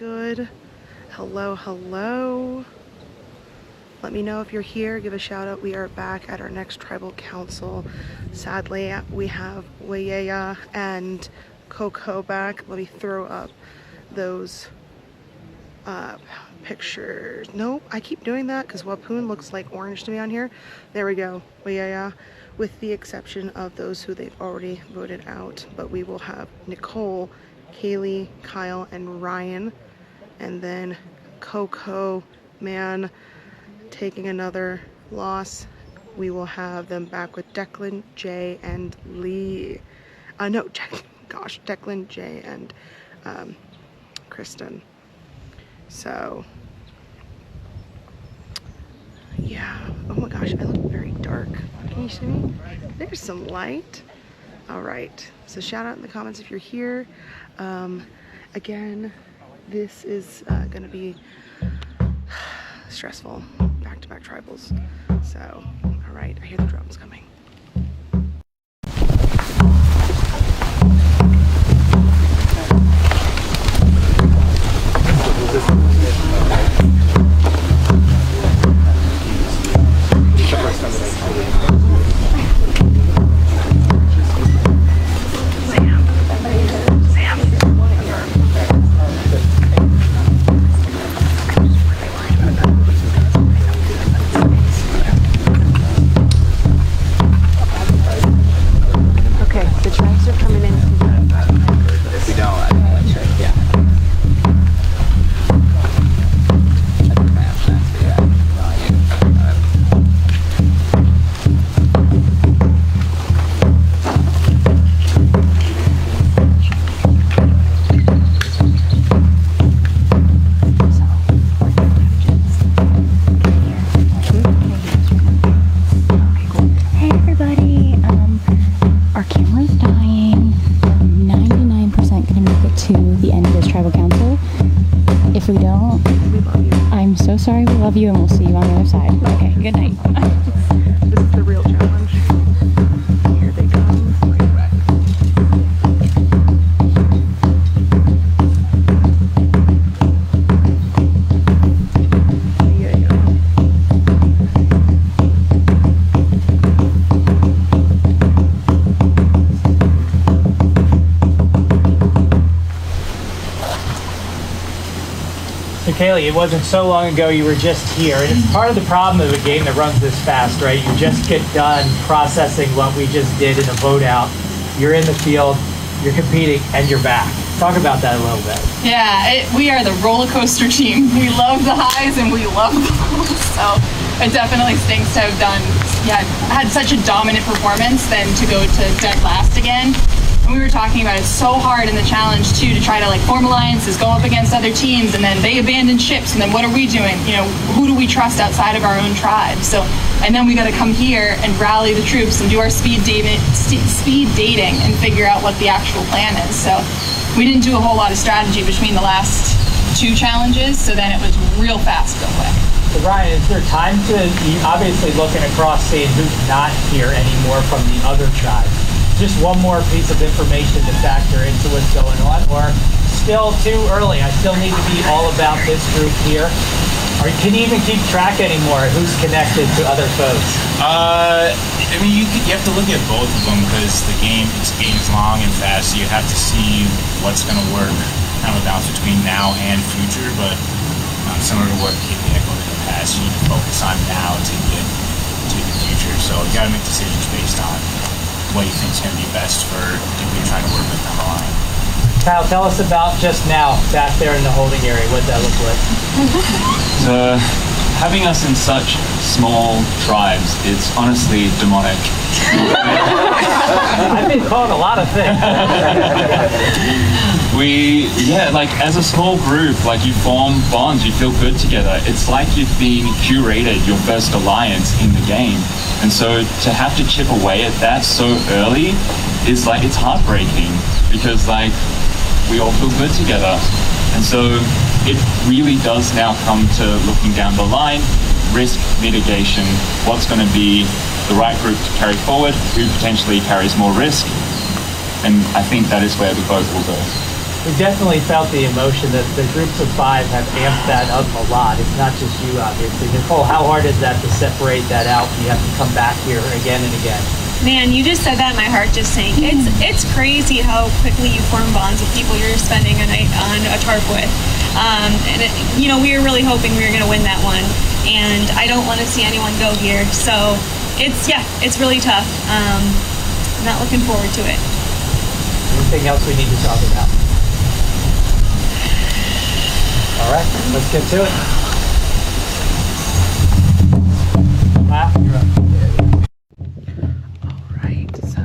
good? Hello, hello. Let me know if you're here. Give a shout out. We are back at our next tribal council. Sadly, we have Wayaya and Coco back. Let me throw up those pictures. No, I keep doing that because Wapoon looks like orange to me on here. There we go. Wayaya, with the exception of those who they've already voted out. But we will have Nicole, Kaylee, Kyle, and Ryan. And then Coco, man, taking another loss. We will have them back with Declan, Jay, and Lee. Declan, Jay, and Kristen. So, yeah. Oh my gosh, I look very dark. Can you see me? There's some light. All right. So shout out in the comments if you're here. Again, this is going to be stressful. Back-to-back tribals. So, all right. I hear the drums coming. If we don't, I'm so sorry, we love you, and we'll see you on the other side. Okay, good night. This is the real challenge. Here they come. Kaylee, it wasn't so long ago you were just here, and it's part of the problem of a game that runs this fast, right? You just get done processing what we just did in a vote out. You're in the field, you're competing, and you're back. Talk about that a little bit. Yeah, we are the roller coaster team. We love the highs and we love the lows. So it definitely stinks to have had such a dominant performance than to go to dead last again. We were talking about it's so hard in the challenge too to try to form alliances, go up against other teams, and then they abandon ships, and then what are we doing? Who do we trust outside of our own tribe? So, and then we got to come here and rally the troops and do our speed dating and figure out what the actual plan is. So we didn't do a whole lot of strategy between the last two challenges, so then it was real fast, real quick. So Ryan, is there time to, obviously looking across, seeing who's not here anymore from the other tribes? Just one more piece of information to factor into what's going on, or still too early? I still need to be all about this group here. Or can you even keep track anymore who's connected to other folks? You have to look at both of them because the game's long and fast, so you have to see what's going to work, kind of a balance between now and future, but similar to what Kaylee echoed in the past, you need to focus on now to get to the future. So you got to make decisions based on what you think is going to be best for if you're trying to work with them on. Kyle, tell us about just now, back there in the holding area, what that looked like. Having us in such small tribes, it's honestly demonic. I've been called a lot of things. As a small group, you form bonds, you feel good together. It's like you've been curated your first alliance in the game. And so to have to chip away at that so early is it's heartbreaking because we all feel good together. And so it really does now come to looking down the line, risk mitigation, what's going to be the right group to carry forward, who potentially carries more risk. And I think that is where the vote will go. we definitely felt the emotion that the groups of 5 have amped that up a lot. It's not just you, obviously. Nicole, how hard is that to separate that out? You have to come back here again and again. Man, you just said that, my heart just sank. It's crazy how quickly you form bonds with people you're spending a night on a tarp with. We were really hoping we were going to win that one, and I don't want to see anyone go here. So it's really tough. Not looking forward to it. Anything else we need to talk about? All right, let's get to it. Wow, you're up. Right, so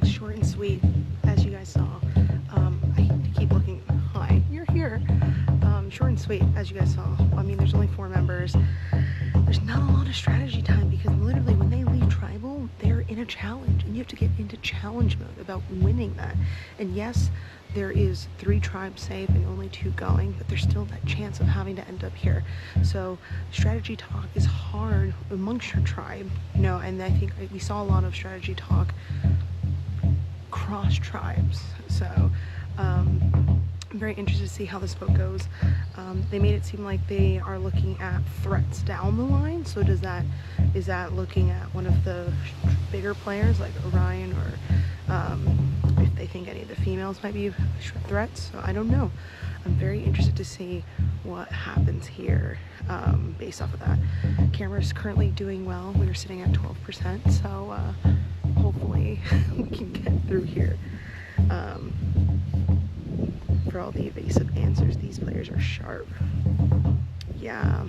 short and sweet, as you guys saw. I keep looking. Hi, you're here. Short and sweet, as you guys saw. I mean, there's only 4 members. There's not a lot of strategy time because literally when they leave tribal, they're in a challenge, and you have to get into challenge mode about winning that. And yes, there is 3 tribes safe and only 2 going, but there's still that chance of having to end up here. So strategy talk is hard amongst your tribe, and I think we saw a lot of strategy talk cross tribes. So I'm very interested to see how this vote goes. They made it seem like they are looking at threats down the line. So is that looking at one of the bigger players like Orion, or if they think any of the females might be threats? So I don't know. I'm very interested to see what happens here based off of that. Camera's currently doing well. We were sitting at 12%, so hopefully we can get through here. For all the evasive answers, these players are sharp. Yeah,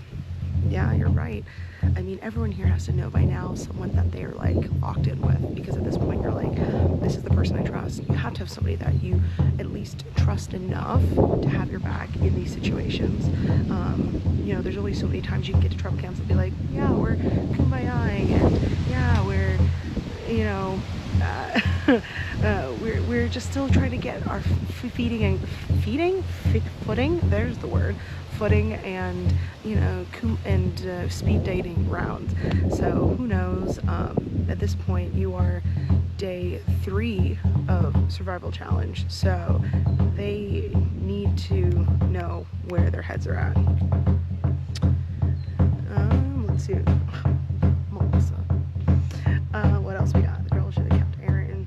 you're right. I mean, everyone here has to know by now someone that they're like locked in with, because at this point you're like, this is the person I trust. You have to have somebody that you at least trust enough to have your back in these situations. There's only so many times you can get to tribal camps and be like, yeah, we're kumbaya-ing, and yeah, we're just still trying to get our footing and speed dating rounds. So who knows? At this point you are day 3 of survival challenge, so they need to know where their heads are at. Let's see. Melissa. What else we got? The girl should have kept Aaron.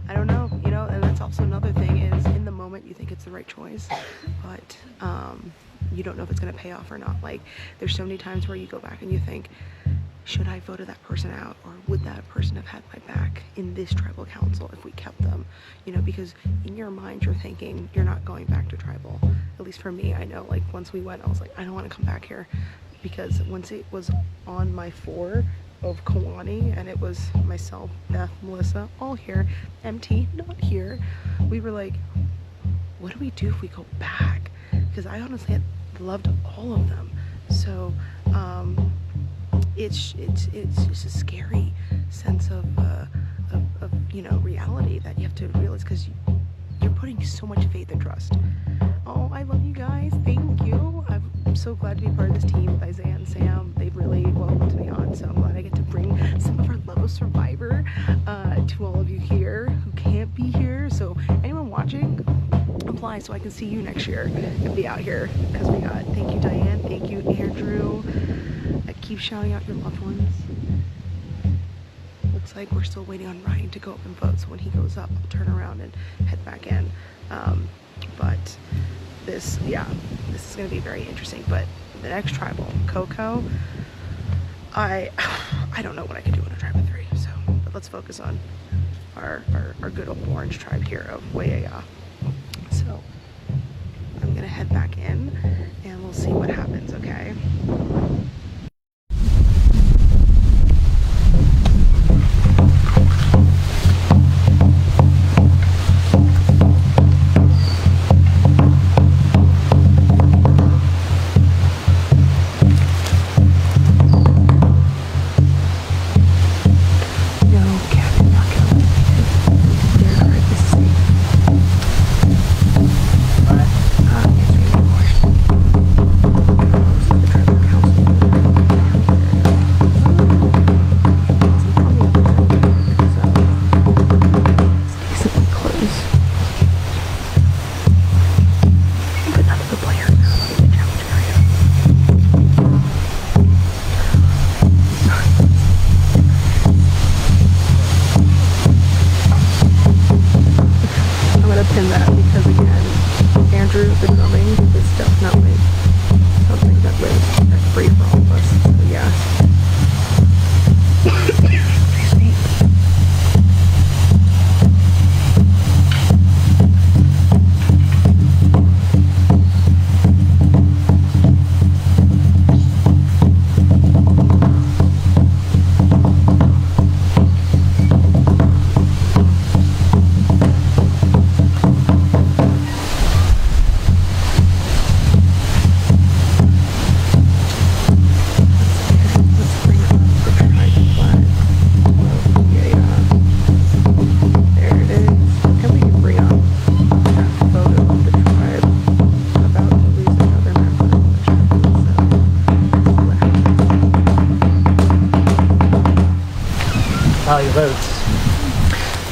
I don't know, and that's also another thing is in the moment you think it's the right choice, but you don't know if it's going to pay off or not. Like, there's so many times where you go back and you think, should I voted that person out, or would that person have had my back in this tribal council if we kept them? Because in your mind you're thinking you're not going back to tribal. At least for me, I know, like, once we went, I was like, I don't want to come back here, because once it was on my 4 of Kawani, and it was myself, Beth, Melissa, all here, MT not here, we were like, what do we do if we go back? Because I honestly had loved all of them. So it's just a scary sense of reality that you have to realize, because you're putting so much faith and trust. Oh, I love you guys. Thank you. I'm so glad to be part of this team with Isaiah and Sam. They've really welcomed me on, so I'm glad I get to bring some of our love of Survivor to all of you here who can't be here. So anyone watching, apply so I can see you next year and be out here, because we got, thank you Diane, thank you Andrew. I keep shouting out your loved ones. Looks like we're still waiting on Ryan to go up and vote, so when he goes up I'll turn around and head back in. But this is going to be very interesting. But the next tribal, Coco, I don't know what I could do in a tribe of 3, so but let's focus on our good old orange tribe here of Waiaya. So I'm gonna head back in and we'll see what happens, okay? The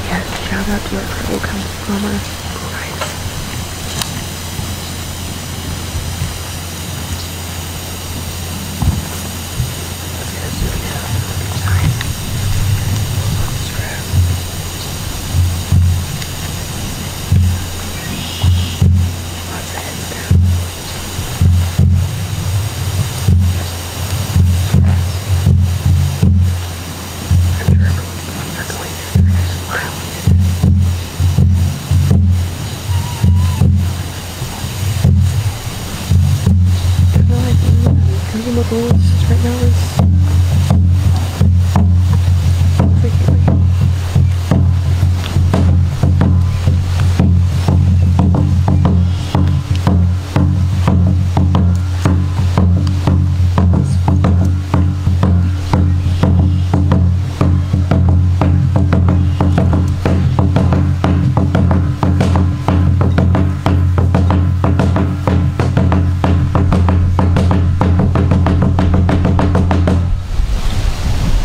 Yes, shout out to our tribal council drummer. Christ. Let's get a zoom in. Sorry. Stress. Lots of heads down. I'm sure everyone's the ones that are going through their smile. I feel like thinking about goals right now is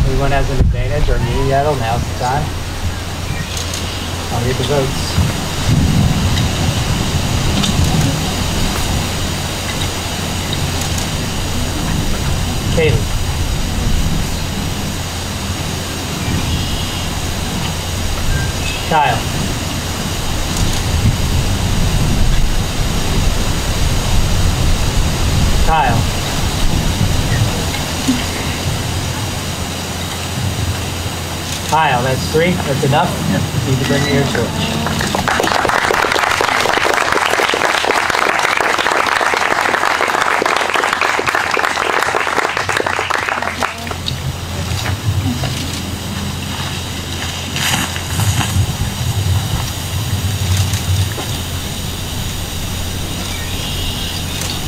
Anyone has an advantage or me yet? Now's the time. I'll read the votes. Kaylee. Kyle. Kyle. Kyle, that's 3. That's enough? Yep. Need to bring me your torch.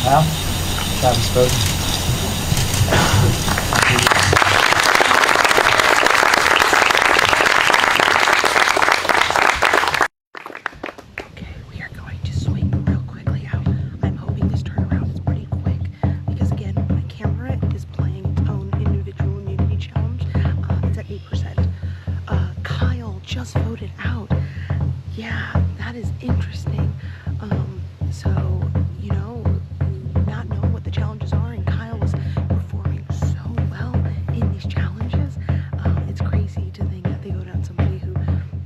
Well, Travis vote. Okay, we are going to swing real quickly out. I'm hoping this turnaround is pretty quick because again, my camera is playing its own individual immunity challenge. It's at 8%. Kyle just voted out. Yeah, that is interesting. So, you know, not knowing what the challenges are, and Kyle was performing so well in these challenges. It's crazy to think that they voted out somebody who,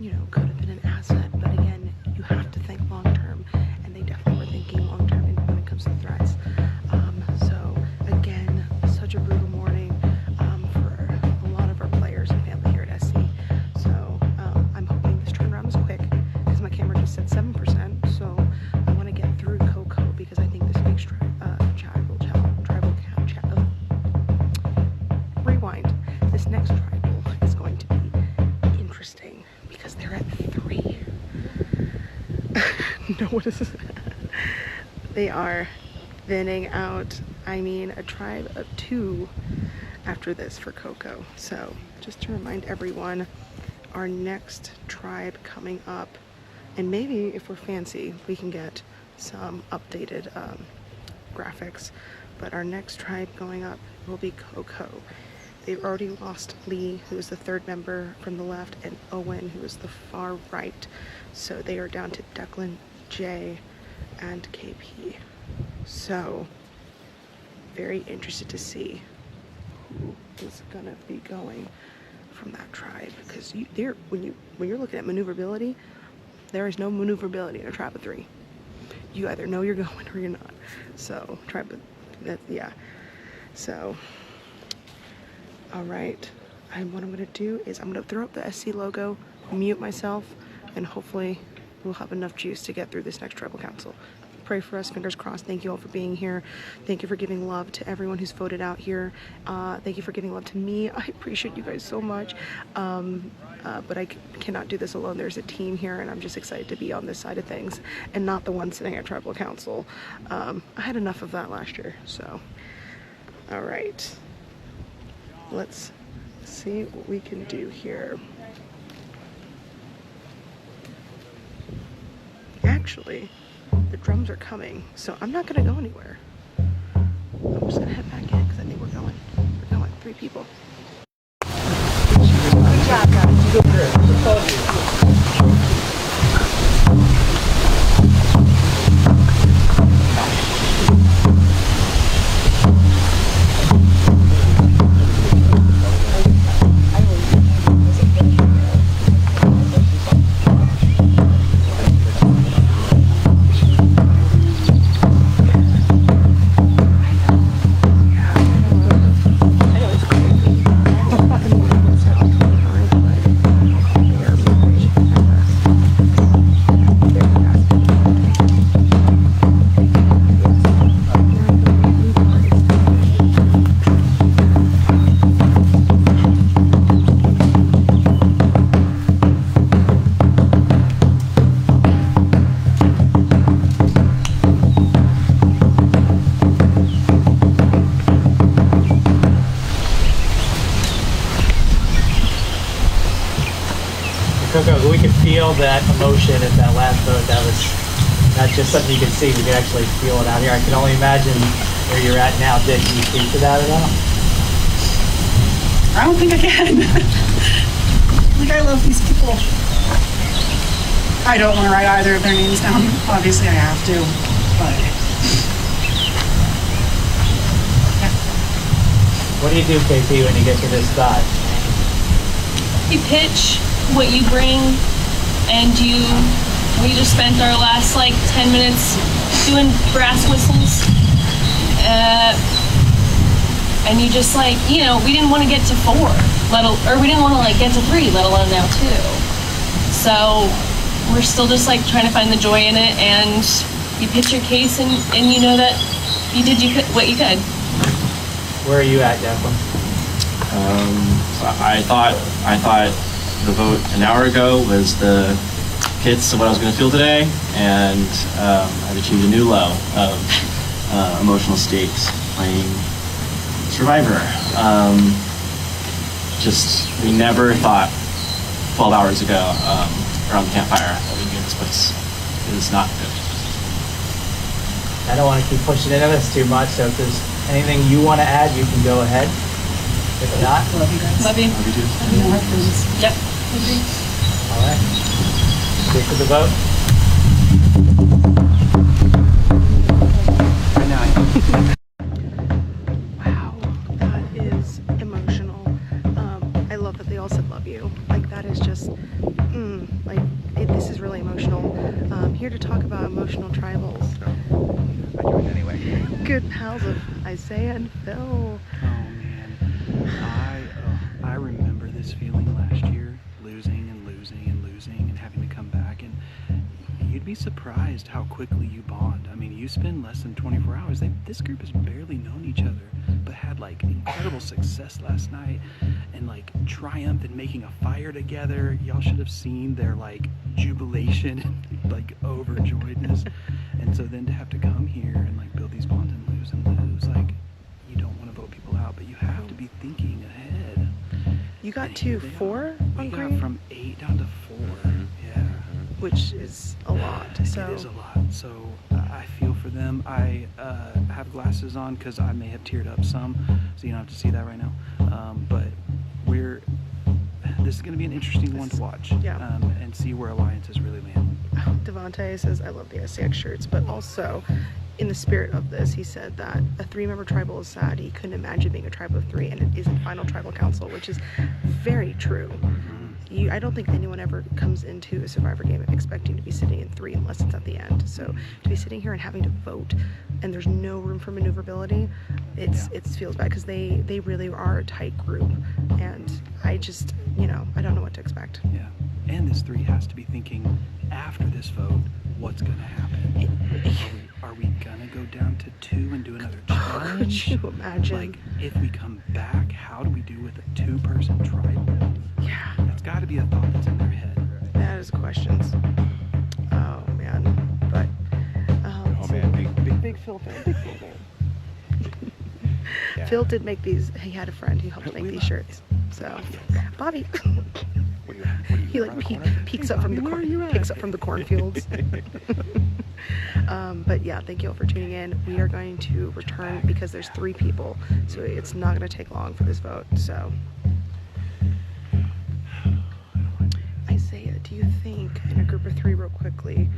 you know, could have been an asset. But again, you have to think long term, and they definitely were thinking long term when it comes to threats. So again, such a brutal morning for a lot of our players and family here at SC. So I'm hoping this turnaround is quick because my camera just said 7%. So I want to get through Coco because I think this next rewind. This next tribal is going to be interesting because they're at 3. No, what is this? They are thinning out, I mean, a tribe of 2 after this for Coco. So just to remind everyone, our next tribe coming up, and maybe if we're fancy, we can get some updated graphics, but our next tribe going up will be Coco. They've already lost Lee, who is the 3rd member from the left, and Owen, who is the far right. So they are down to Declan, Jay, and KP. So very interested to see who is gonna be going from that tribe, because when you're looking at maneuverability, there is no maneuverability in a tribe of 3. You either know you're going or you're not. So yeah. So all right, what I'm gonna do is I'm gonna throw up the SC logo, mute myself, and hopefully we'll have enough juice to get through this next tribal council. Pray for us, fingers crossed. Thank you all for being here. Thank you for giving love to everyone who's voted out here. Thank you for giving love to me. I appreciate you guys so much. But I cannot do this alone. There's a team here, and I'm just excited to be on this side of things and not the one sitting at tribal council. I had enough of that last year, so. All right, let's see what we can do here. Actually, the drums are coming, so I'm not gonna go anywhere. I'm just gonna head back in because I think we're going. 3 people. Good job, guys. You go through. Coco, we could feel that emotion at that last vote. That was not just something you could see, we could actually feel it out here. I can only imagine where you're at now. Dick, can you speak to that at all? I don't think I can. Like, I love these people. I don't want to write either of their names down. Obviously, I have to, but What do you do, KP, when you get to this spot? You pitch what you bring, and we just spent our last like 10 minutes doing brass whistles. And you just like, you know, we didn't want to get to 4, or we didn't want to like get to 3, let alone now 2. So we're still just like trying to find the joy in it, and you pitch your case, and you know that you did what you could. Where are you at, Declan? I thought the vote an hour ago was the hits of what I was going to feel today, and I've achieved a new low of emotional stakes playing Survivor. We never thought 12 hours ago around the campfire that we'd get this place. It is not good. I don't want to keep pushing into this too much, so if there's anything you want to add, you can go ahead. If not, love you guys. Love you. Love you too. No hard feelings. Yep. all right. Stick to the vote. Wow, that is emotional. I love that they all said love you. Like, that is just, this is really emotional. Here to talk about emotional tribals. Good pals of Isaiah and Phil. Oh man, I remember this feeling last year, losing and having to come back, and you'd be surprised how quickly you bond. I mean, you spend less than 24 hours. This group has barely known each other, but had like incredible success last night, and like triumph in making a fire together. Y'all should have seen their like jubilation and like overjoyedness. And so then to have to come here and like build these bonds and lose, like, you don't want to vote people out, but you have to be thinking ahead. You got to 4 on We got green? from 8 down to 4. Yeah. Which is a lot. So It is a lot. So I feel for them. I have glasses on because I may have teared up some, so you don't have to see that right now. But this is going to be an interesting one to watch. Yeah. And see where alliances really land. Devontae says, I love the SCX shirts, but also in the spirit of this, he said that a 3-member tribal is sad. He couldn't imagine being a tribe of 3, and it isn't final tribal council, which is very true. I don't think anyone ever comes into a Survivor game expecting to be sitting in 3 unless it's at the end. So to be sitting here and having to vote, and there's no room for maneuverability, it feels bad, because they really are a tight group, and I just, I don't know what to expect. Yeah. And this 3 has to be thinking after this vote, what's going to happen? Are we going to go down to 2 and do another challenge? Could you imagine? Like, if we come back, how do we do with a 2-person tribal? Yeah. That's got to be a thought that's in their head. That is questions. Oh man, but big Phil fan, big Phil fan. Phil did make these. He had a friend who helped make these shirts. So, Bobby, he like peeks up from the cornfields. But yeah, thank you all for tuning in. We are going to return because there's 3 people, so it's not going to take long for this vote. So. Isaiah, do you think in a group of 3 real quickly,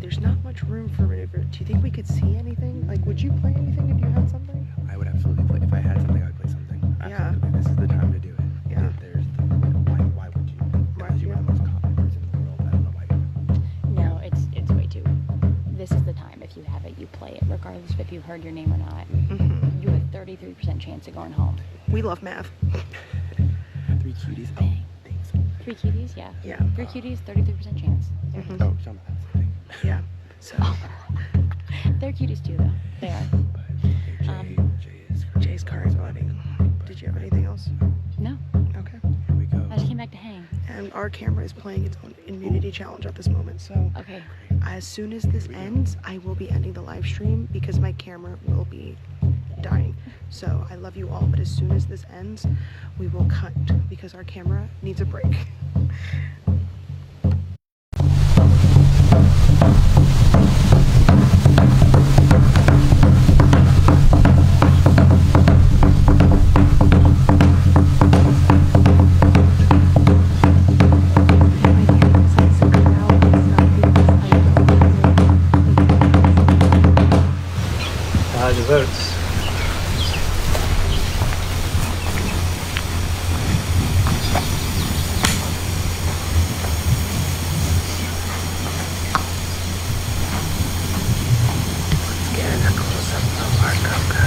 there's not much room for maneuver? Do you think we could see anything? Like, would you play anything if you had something? I would absolutely play. If I had something, I would play something. Absolutely. Yeah. This is the time to do it. Yeah. Why would you? Because you are the most confident person in the world. I don't know why you would. No, it's way too. This is the time. If you have it, you play it, regardless of if you heard your name or not. Mm-hmm. You have a 33% chance of going home. We love math. 3 cuties. Oh, thanks. 3 cuties, yeah. Yeah. 3 cuties, 33% chance. Mm-hmm. Oh, that's the thing. Yeah. So. They're cuties too, though. They are. But Jay's car is voting. Did you have anything else? No. Okay. Here we go. I just came back to hang. And our camera is playing its own immunity challenge at this moment. So. Okay. As soon as this ends, I will be ending the live stream because my camera will be dying. So I love you all, but as soon as this ends, we will cut because our camera needs a break. votes? Get a close up of our Coco.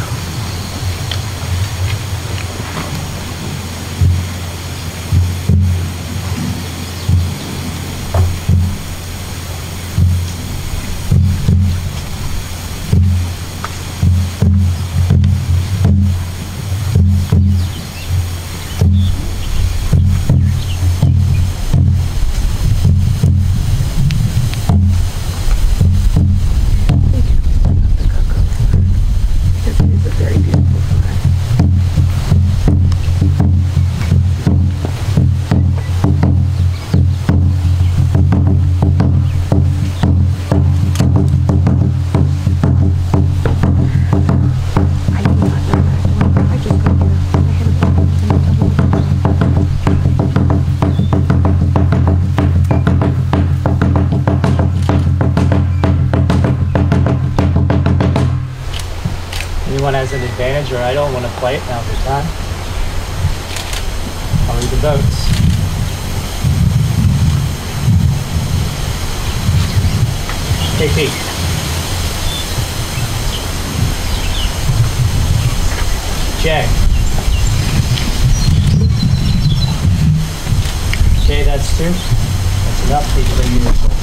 This is a very beautiful fly. I did not know that. I just got here. I had a button and it doubled. Anyone has an advantage or I don't want to play it, now's the time. I'll read the votes. KP. Jay. Jay, that's 2. That's enough. Please bring me the results.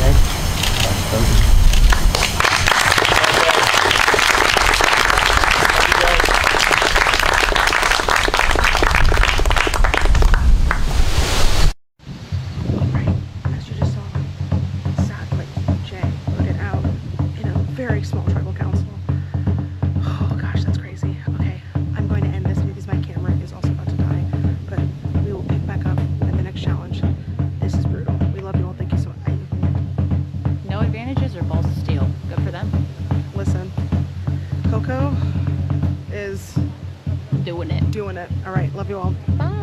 Okay. That's voted. Right, as you just saw, sadly, Jay voted out in a very small tribal council. Oh gosh, that's crazy. Okay, I'm going to end this because my camera is also about to die, but we will pick back up at the next challenge. This is brutal. We love you all. Thank you so much. No advantages or balls of steel. Good for them. Listen, Coco is Doing it. doing it. All right, love you all. Bye.